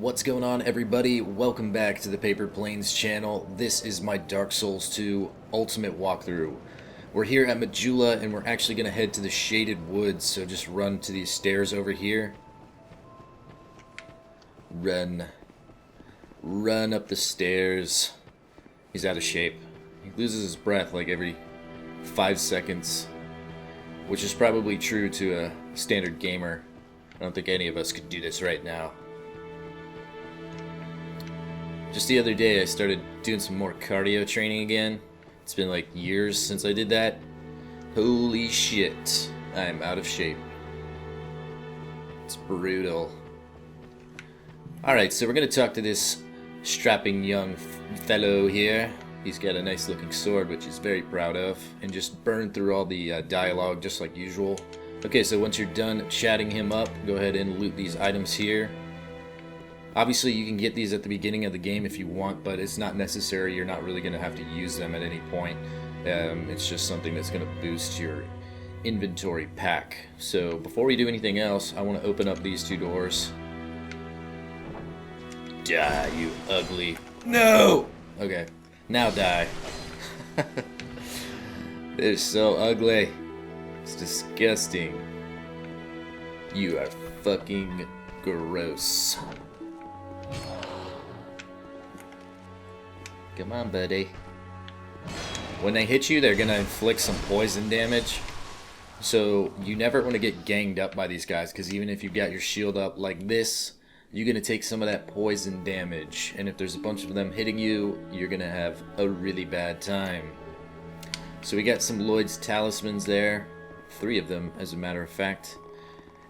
What's going on, everybody? Welcome back to the Paper Planes channel. This is my Dark Souls 2 Ultimate walkthrough. We're here at Majula and we're actually going to head to the Shaded Woods, so just run to these stairs over here. Run up the stairs. He's out of shape. He loses his breath like every 5 seconds, which is probably true to a standard gamer. I don't think any of us could do this right now. Just the other day I started doing some more cardio training again. It's been like years since I did that. Holy shit, I'm out of shape. It's brutal. Alright, so we're going to talk to this strapping young fellow here. He's got a nice looking sword, which he's very proud of, and just burn through all the dialogue just like usual. Okay, so once you're done chatting him up, go ahead and loot these items here. Obviously, you can get these at the beginning of the game if you want, but it's not necessary. You're not really going to have to use them at any point. It's just something that's going to boost your inventory pack. So before we do anything else, I want to open up these two doors. Die, you ugly. No! Okay, now die. They're so ugly. It's disgusting. You are fucking gross. Come on, buddy. When they hit you, they're gonna inflict some poison damage. So you never want to get ganged up by these guys, because even if you've got your shield up like this, you're gonna take some of that poison damage. And if there's a bunch of them hitting you, you're gonna have a really bad time. So we got some Lloyd's talismans there. 3 of them, as a matter of fact.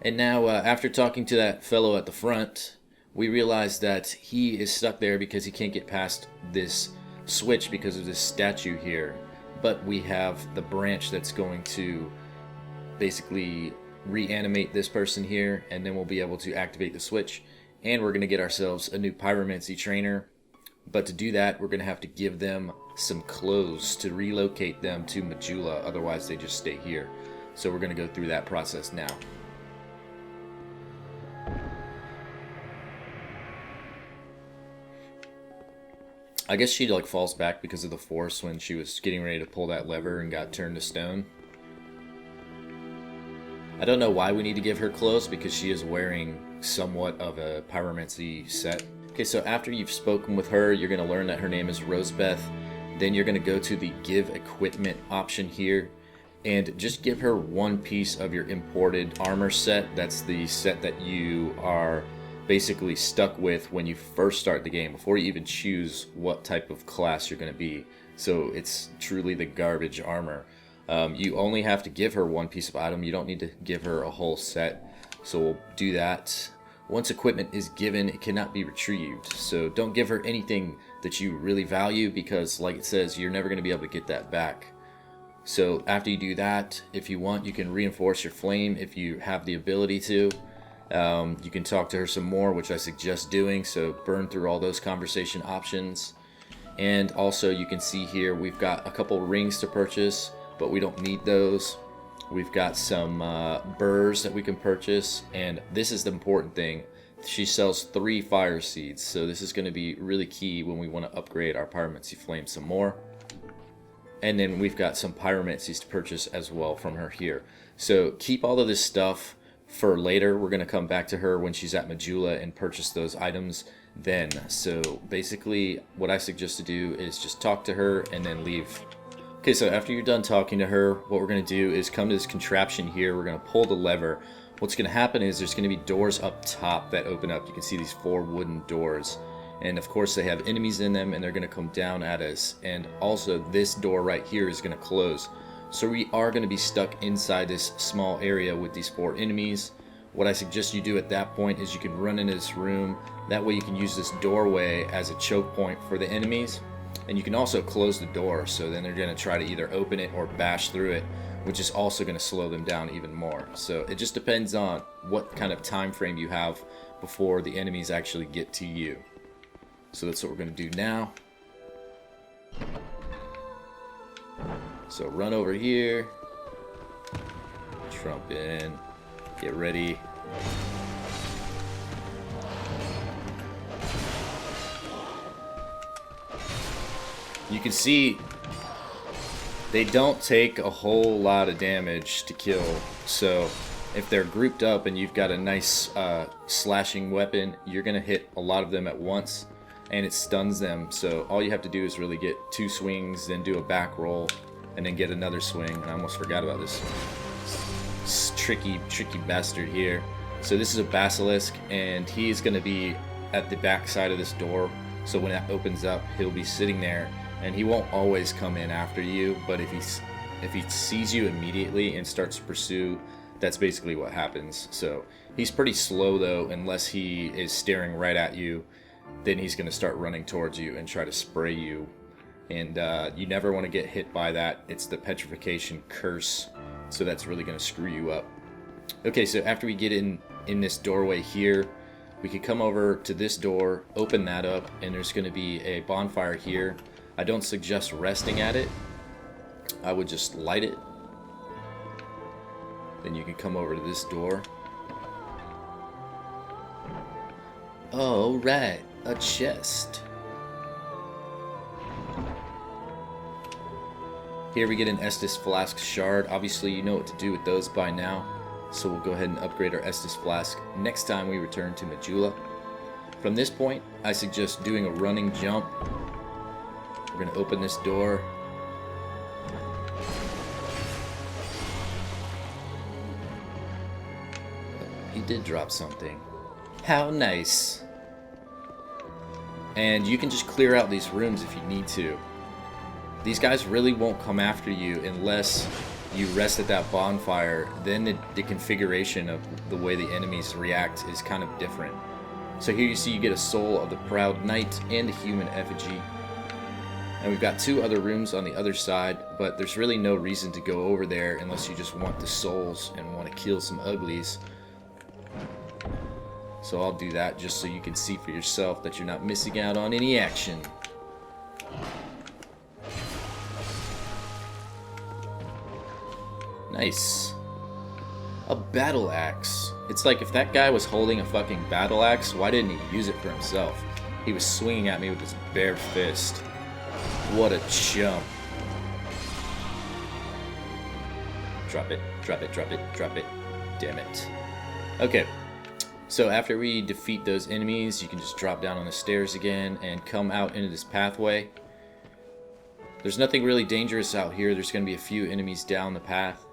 And now, after talking to that fellow at the front, we realize that he is stuck there because he can't get past this switch because of this statue here. But we have the branch that's going to basically reanimate this person here, and then we'll be able to activate the switch. And we're going to get ourselves a new pyromancy trainer. But to do that, we're going to have to give them some clothes to relocate them to Majula, otherwise they just stay here. So we're going to go through that process now. I guess she like falls back because of the force when she was getting ready to pull that lever and got turned to stone. I don't know why we need to give her clothes, because she is wearing somewhat of a pyromancy set. Okay, so after you've spoken with her, you're going to learn that her name is Rosebeth. Then you're going to go to the give equipment option here and just give her 1 piece of your imported armor set. That's the set that you are basically stuck with when you first start the game, before you even choose what type of class you're going to be. So it's truly the garbage armor. You only have to give her 1 piece of item. You don't need to give her a whole set. So we'll do that. Once equipment is given, it cannot be retrieved. So don't give her anything that you really value, because like it says, you're never going to be able to get that back. So after you do that, if you want, you can reinforce your flame if you have the ability to. You can talk to her some more, which I suggest doing, so burn through all those conversation options. And also you can see here we've got a couple rings to purchase, but we don't need those. We've got some burrs that we can purchase, and this is the important thing. She sells 3 fire seeds, so this is going to be really key when we want to upgrade our pyromancy flame some more. And then we've got some pyromancies to purchase as well from her here. So keep all of this stuff for later. We're going to come back to her when she's at Majula and purchase those items then. So basically what I suggest to do is just talk to her and then leave. Okay, so after you're done talking to her, what we're going to do is come to this contraption here. We're going to pull the lever. What's going to happen is there's going to be doors up top that open up. You can see these 4 wooden doors. And of course they have enemies in them, and they're going to come down at us. And also this door right here is going to close. So we are going to be stuck inside this small area with these 4 enemies. What I suggest you do at that point is you can run into this room. That way you can use this doorway as a choke point for the enemies. And you can also close the door, so then they're going to try to either open it or bash through it, which is also going to slow them down even more. So it just depends on what kind of time frame you have before the enemies actually get to you. So that's what we're going to do now. So run over here, trump in, get ready. You can see they don't take a whole lot of damage to kill, so if they're grouped up and you've got a nice slashing weapon, you're going to hit a lot of them at once, and it stuns them. So all you have to do is really get 2 swings, then do a back roll, and then get another swing. And I almost forgot about this tricky bastard here. So this is a Basilisk, and he is going to be at the back side of this door. So when it opens up, he'll be sitting there, and he won't always come in after you, but if he sees you immediately and starts to pursue, that's basically what happens. So he's pretty slow though, unless he is staring right at you. Then he's going to start running towards you and try to spray you. And you never want to get hit by that. It's the petrification curse. So that's really going to screw you up. Okay, so after we get in this doorway here, we could come over to this door, open that up, and there's going to be a bonfire here. I don't suggest resting at it. I would just light it. Then you can come over to this door. Oh, right, a chest. Here we get an Estes Flask shard. Obviously, you know what to do with those by now. So we'll go ahead and upgrade our Estes Flask next time we return to Majula. From this point, I suggest doing a running jump. We're going to open this door. He did drop something. How nice. And you can just clear out these rooms if you need to. These guys really won't come after you unless you rest at that bonfire. Then the configuration of the way the enemies react is kind of different. So here you see you get a soul of the proud knight and a human effigy. And we've got 2 other rooms on the other side, but there's really no reason to go over there unless you just want the souls and want to kill some uglies. So I'll do that just so you can see for yourself that you're not missing out on any action. Nice. A battle axe. It's like if that guy was holding a fucking battle axe, why didn't he use it for himself? He was swinging at me with his bare fist. What a chump. Drop it, drop it, drop it, drop it. Damn it. Okay. So after we defeat those enemies, you can just drop down on the stairs again and come out into this pathway. There's nothing really dangerous out here. There's going to be a few enemies down the path,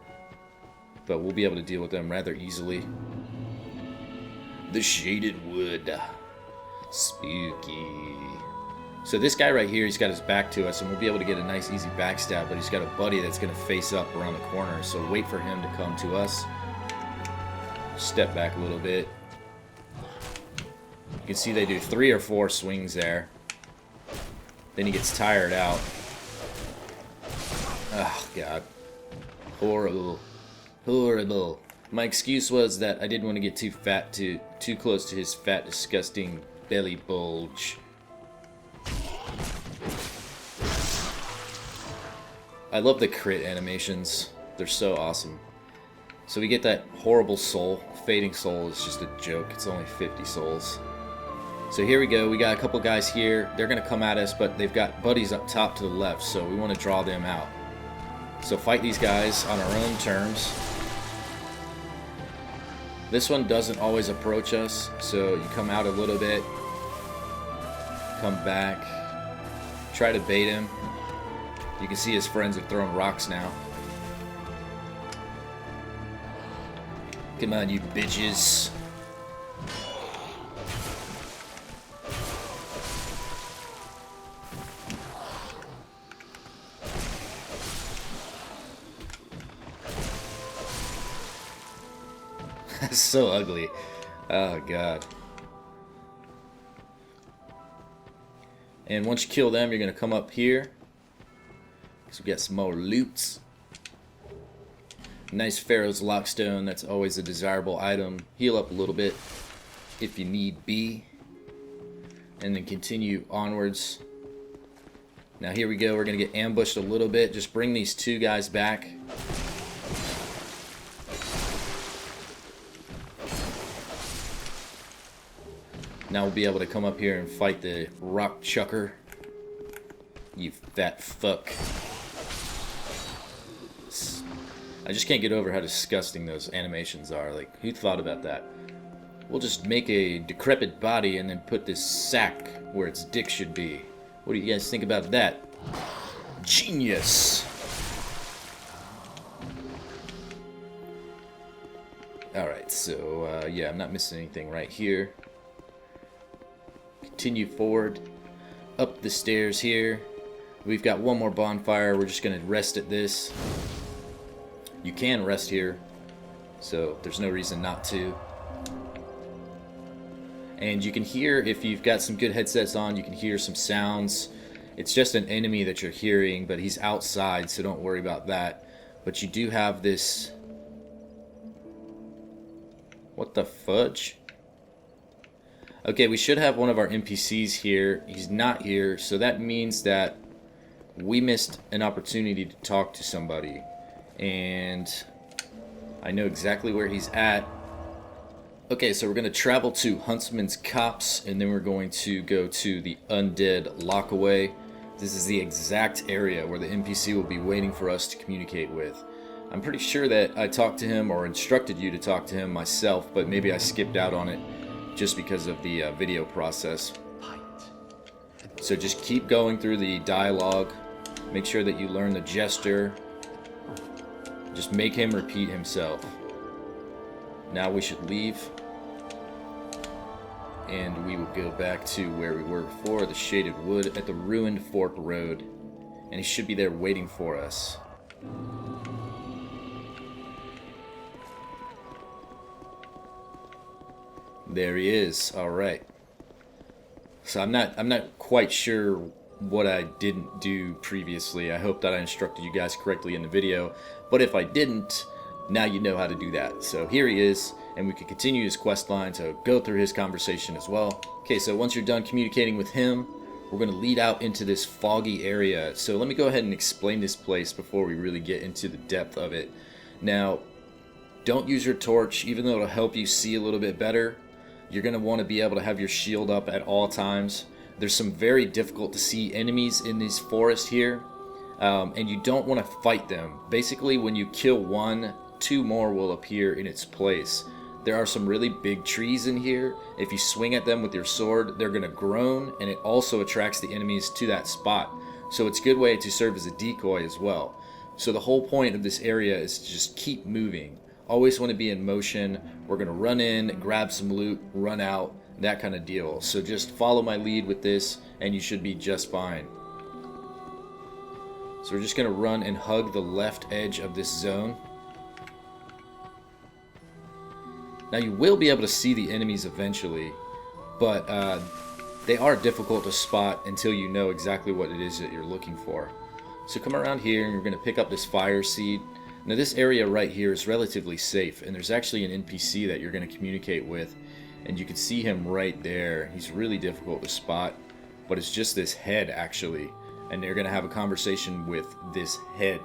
but we'll be able to deal with them rather easily. The Shaded Wood. Spooky. So this guy right here, he's got his back to us, and we'll be able to get a nice easy backstab, but he's got a buddy that's going to face up around the corner, so wait for him to come to us. Step back a little bit. You can see they do 3 or 4 swings there. Then he gets tired out. Oh, God. Horrible. Horrible. My excuse was that I didn't want to get too close to his fat, disgusting belly bulge. I love the crit animations. They're so awesome. So we get that horrible soul. Fading soul is just a joke. It's only 50 souls. So here we go. We got a couple guys here. They're going to come at us, but they've got buddies up top to the left, so we want to draw them out. So fight these guys on our own terms. This one doesn't always approach us, so you come out a little bit, come back, try to bait him. You can see his friends are throwing rocks now. Come on, you bitches. That's so ugly. Oh, God. And once you kill them, you're going to come up here. So we got some more loots. Nice Pharaohs Lockstone. That's always a desirable item. Heal up a little bit if you need be. And then continue onwards. Now here we go. We're going to get ambushed a little bit. Just bring these 2 guys back. Now we'll be able to come up here and fight the rock chucker. You fat fuck. I just can't get over how disgusting those animations are. Like, who thought about that? We'll just make a decrepit body and then put this sack where its dick should be. What do you guys think about that? Genius! Alright, so, yeah, I'm not missing anything right here. Continue forward. Up the stairs here. We've got one more bonfire. We're just going to rest at this. You can rest here, so there's no reason not to. And you can hear, if you've got some good headsets on, you can hear some sounds. It's just an enemy that you're hearing, but he's outside, so don't worry about that. But you do have this... What the fudge? Okay, we should have one of our NPCs here. He's not here, so that means that we missed an opportunity to talk to somebody. And I know exactly where he's at. Okay, so we're going to travel to Huntsman's Copse, and then we're going to go to the Undead Lockaway. This is the exact area where the NPC will be waiting for us to communicate with. I'm pretty sure that I talked to him or instructed you to talk to him myself, but maybe I skipped out on it just because of the video process. So just keep going through the dialogue. Make sure that you learn the gesture. Just make him repeat himself. Now we should leave. And we will go back to where we were before, the Shaded Wood at the ruined Fork Road. And he should be there waiting for us. There he is. Alright. So I'm not quite sure what I didn't do previously. I hope that I instructed you guys correctly in the video. But if I didn't, now you know how to do that. So here he is, and we can continue his quest line to go through his conversation as well. Okay, so once you're done communicating with him, we're going to lead out into this foggy area. So let me go ahead and explain this place before we really get into the depth of it. Now, don't use your torch, even though it'll help you see a little bit better. You're going to want to be able to have your shield up at all times. There's some very difficult to see enemies in this forest here, and you don't want to fight them. Basically, when you kill one, two more will appear in its place. There are some really big trees in here. If you swing at them with your sword, they're going to groan, and it also attracts the enemies to that spot. So it's a good way to serve as a decoy as well. So the whole point of this area is to just keep moving. Always want to be in motion. We're going to run in, grab some loot, run out, that kind of deal. So just follow my lead with this, and you should be just fine. So we're just going to run and hug the left edge of this zone. Now you will be able to see the enemies eventually, but they are difficult to spot until you know exactly what it is that you're looking for. So come around here, and you're going to pick up this fire seed. Now this area right here is relatively safe, and there's actually an NPC that you're going to communicate with, and you can see him right there. He's really difficult to spot, but it's just this head actually, and they're going to have a conversation with this head.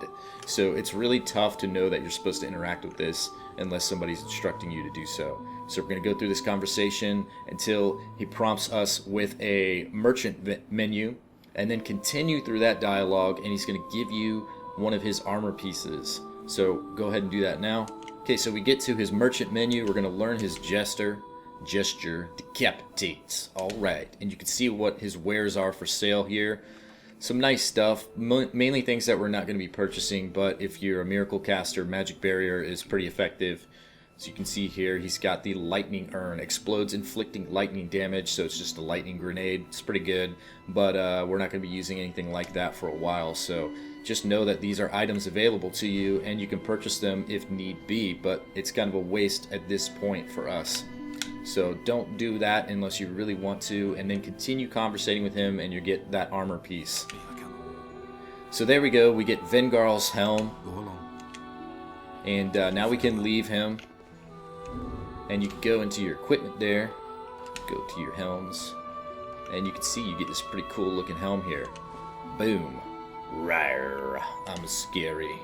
So it's really tough to know that you're supposed to interact with this unless somebody's instructing you to do so. So we're going to go through this conversation until he prompts us with a merchant menu, and then continue through that dialogue, and he's going to give you one of his armor pieces. So go ahead and do that now. Okay, so we get to his merchant menu. We're going to learn his gesture decapitates. Alright, and you can see what his wares are for sale here. Some nice stuff, mainly things that we're not going to be purchasing, but if you're a miracle caster, magic barrier is pretty effective. So you can see here, he's got the lightning urn, explodes inflicting lightning damage, so it's just a lightning grenade. It's pretty good, but we're not going to be using anything like that for a while, so just know that these are items available to you, and you can purchase them if need be, but it's kind of a waste at this point for us. So don't do that unless you really want to, and then continue conversating with him, and you get that armor piece. So there we go, we get Vengarl's helm, and now we can leave him, and you can go into your equipment there, go to your helms, and you can see you get this pretty cool looking helm here. Boom. Rawr, I'm scary.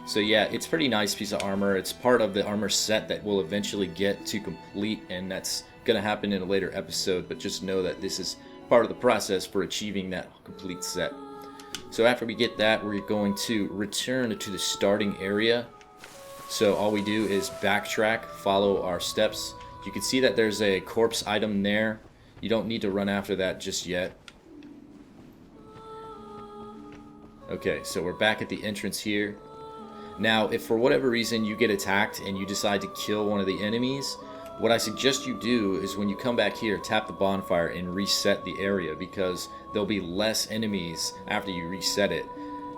So yeah, it's a pretty nice piece of armor. It's part of the armor set that we'll eventually get to complete, and that's going to happen in a later episode, but just know that this is part of the process for achieving that complete set. So after we get that, we're going to return to the starting area. So all we do is backtrack, follow our steps. You can see that there's a corpse item there. You don't need to run after that just yet. Okay, so we're back at the entrance here. Now, if for whatever reason you get attacked and you decide to kill one of the enemies, what I suggest you do is when you come back here, tap the bonfire and reset the area, because there'll be less enemies after you reset it.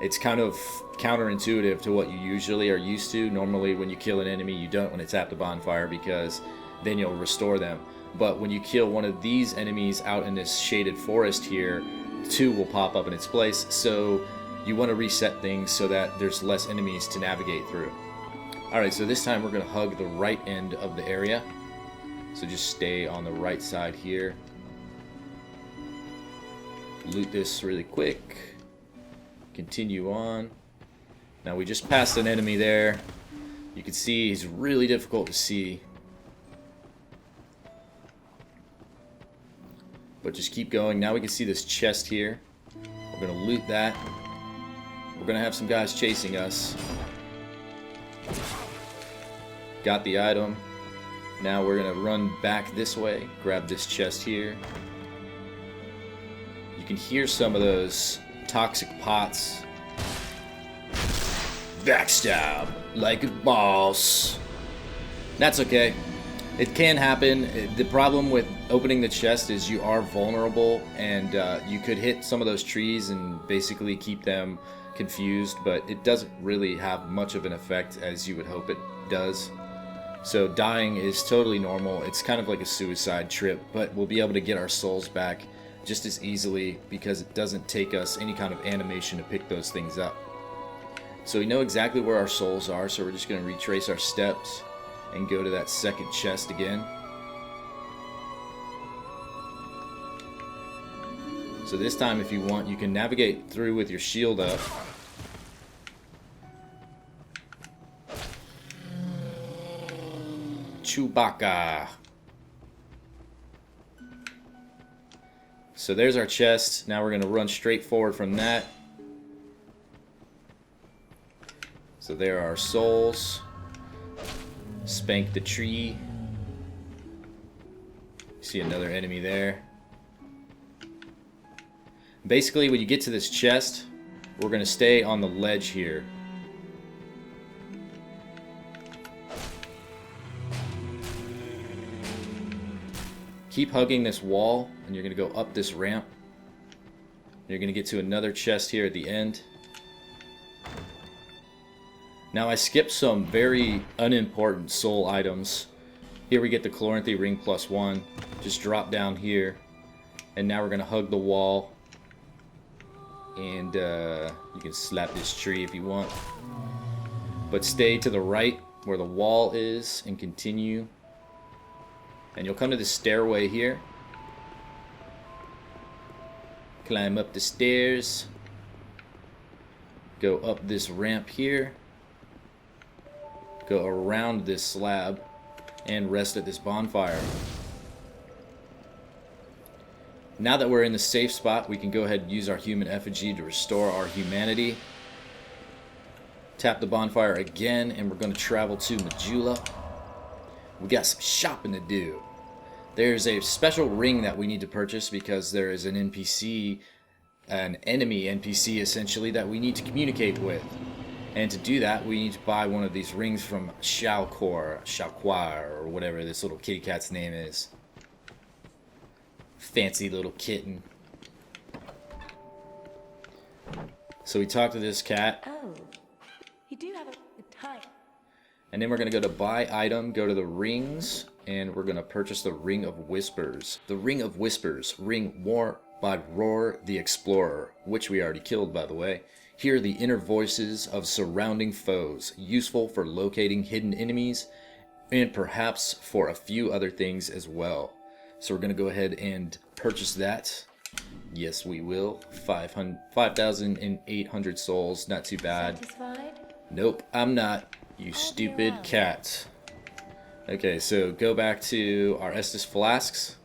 It's kind of counterintuitive to what you usually are used to. Normally when you kill an enemy, you don't want to tap the bonfire because then you'll restore them. But when you kill one of these enemies out in this shaded forest here, 2 will pop up in its place. So you want to reset things so that there's less enemies to navigate through. Alright, so this time we're going to hug the right end of the area. So just stay on the right side here. Loot this really quick. Continue on. Now we just passed an enemy there. You can see he's really difficult to see. But just keep going. Now we can see this chest here. We're going to loot that. We're going to have some guys chasing us. Got the item. Now we're going to run back this way. Grab this chest here. You can hear some of those toxic pots. Backstab like a boss. That's okay. It can happen. The problem with opening the chest is you are vulnerable, and you could hit some of those trees and basically keep them confused, but it doesn't really have much of an effect as you would hope it does. So dying is totally normal. It's kind of like a suicide trip, but we'll be able to get our souls back just as easily because it doesn't take us any kind of animation to pick those things up. So we know exactly where our souls are, so we're just going to retrace our steps and go to that second chest again. So this time, if you want, you can navigate through with your shield up. Chewbacca. So there's our chest. Now we're going to run straight forward from that. So there are our souls. Spank the tree. See another enemy there. Basically, when you get to this chest, we're going to stay on the ledge here. Keep hugging this wall, and you're going to go up this ramp. You're going to get to another chest here at the end. Now I skipped some very unimportant soul items. Here we get the Chloranthy Ring +1. Just drop down here. And now we're going to hug the wall. And you can slap this tree if you want. But stay to the right where the wall is and continue. And you'll come to the stairway here. Climb up the stairs. Go up this ramp here. Go around this slab and rest at this bonfire. Now that we're in the safe spot, we can go ahead and use our human effigy to restore our humanity. Tap the bonfire again, and we're going to travel to Majula. We got some shopping to do. There's a special ring that we need to purchase because there is an NPC, an enemy NPC essentially, that we need to communicate with. And to do that, we need to buy one of these rings from Shalquar, or whatever this little kitty cat's name is. Fancy little kitten. So we talk to this cat. Oh, you do have a good time. And then we're going to go to buy item, go to the rings, and we're going to purchase the Ring of Whispers. The Ring of Whispers, ring worn by Roar the Explorer, which we already killed, by the way. Hear the inner voices of surrounding foes, useful for locating hidden enemies, and perhaps for a few other things as well. So we're going to go ahead and purchase that. Yes, we will. 5,800 souls, not too bad. Satisfied? Nope, I'm not, you stupid cat. Okay, so go back to our Estes Flasks.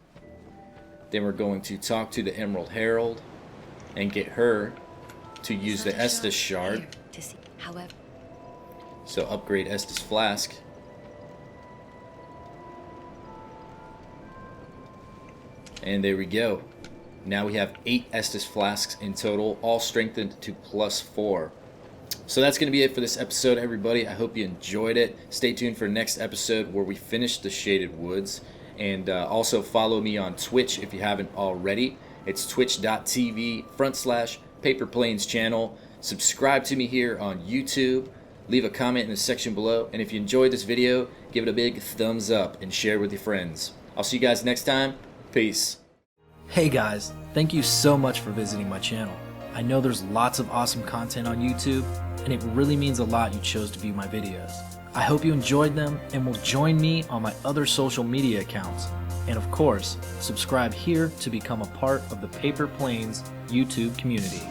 Then we're going to talk to the Emerald Herald and get her to use the Estes shard. To see. However, So upgrade Estes Flask. And there we go. Now we have 8 Estes Flasks in total, all strengthened to +4. So that's going to be it for this episode, everybody. I hope you enjoyed it. Stay tuned for next episode where we finish the Shaded Woods. And also follow me on Twitch if you haven't already. It's twitch.tv/PaperPlanes channel. Subscribe to me here on YouTube. Leave a comment in the section below. And if you enjoyed this video, give it a big thumbs up and share with your friends. I'll see you guys next time. Peace. Hey guys, thank you so much for visiting my channel. I know there's lots of awesome content on YouTube, and it really means a lot you chose to view my videos. I hope you enjoyed them and will join me on my other social media accounts. And of course, subscribe here to become a part of the Paper Planes YouTube community.